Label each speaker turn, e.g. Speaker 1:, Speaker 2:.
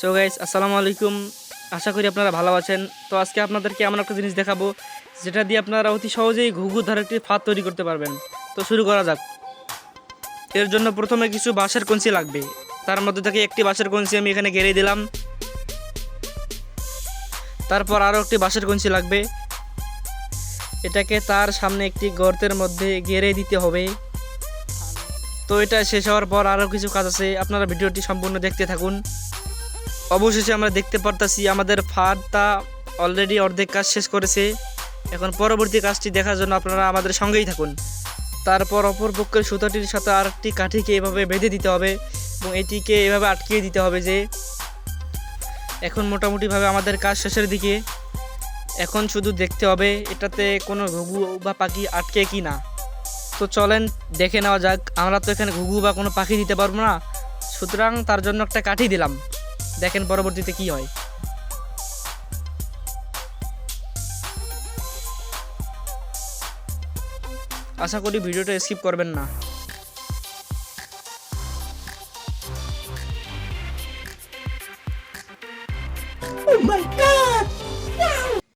Speaker 1: So guys, আসসালামু আলাইকুম। আশা করি আপনারা ভালো আছেন। তো আজকে আপনাদেরকে এমন একটা জিনিস দেখাবো যেটা দিয়ে আপনারা অতি সহজেই ঘুঘু ধরে একটি ফাঁদ তৈরি করতে পারবেন। তো শুরু করা যাক। এর জন্য প্রথমে কিছু বাঁশের কঞ্চি লাগবে। তার মধ্যে থেকে একটি বাঁশের কঞ্চি আমি এখানে গেড়ে দিলাম। তারপর আরও একটি বাঁশের কঞ্চি লাগবে। এটাকে তার সামনে একটি গর্তের মধ্যে গেড়ে দিতে হবে। তো এটা শেষ হওয়ার পর আরও কিছু কাজ আছে, আপনারা ভিডিওটি সম্পূর্ণ দেখতে থাকুন। অবশেষে আমরা দেখতে পারতাছি আমাদের ফাঁদটা অলরেডি অর্ধেক কাজ শেষ করেছে। এখন পরবর্তী কাজটি দেখার জন্য আপনারা আমাদের সঙ্গেই থাকুন। তারপর অপর পক্ষের সুতাটির সাথে আরেকটি কাঠিকে এভাবে বেঁধে দিতে হবে এবং এটিকে এভাবে আটকিয়ে দিতে হবে। যে এখন মোটামুটিভাবে আমাদের কাজ শেষের দিকে। এখন শুধু দেখতে হবে এটাতে কোনো ঘুঘু বা পাখি আটকে কি না। তো চলেন দেখে নেওয়া যাক। আমরা তো এখানে ঘুঘু বা কোনো পাখি দিতে পারবো না, সুতরাং তার জন্য একটা কাঠি দিলাম। দেখেন পরবর্তীতে কি হয়। আশা করি ভিডিওটা স্কিপ করবেন না।
Speaker 2: Oh my god!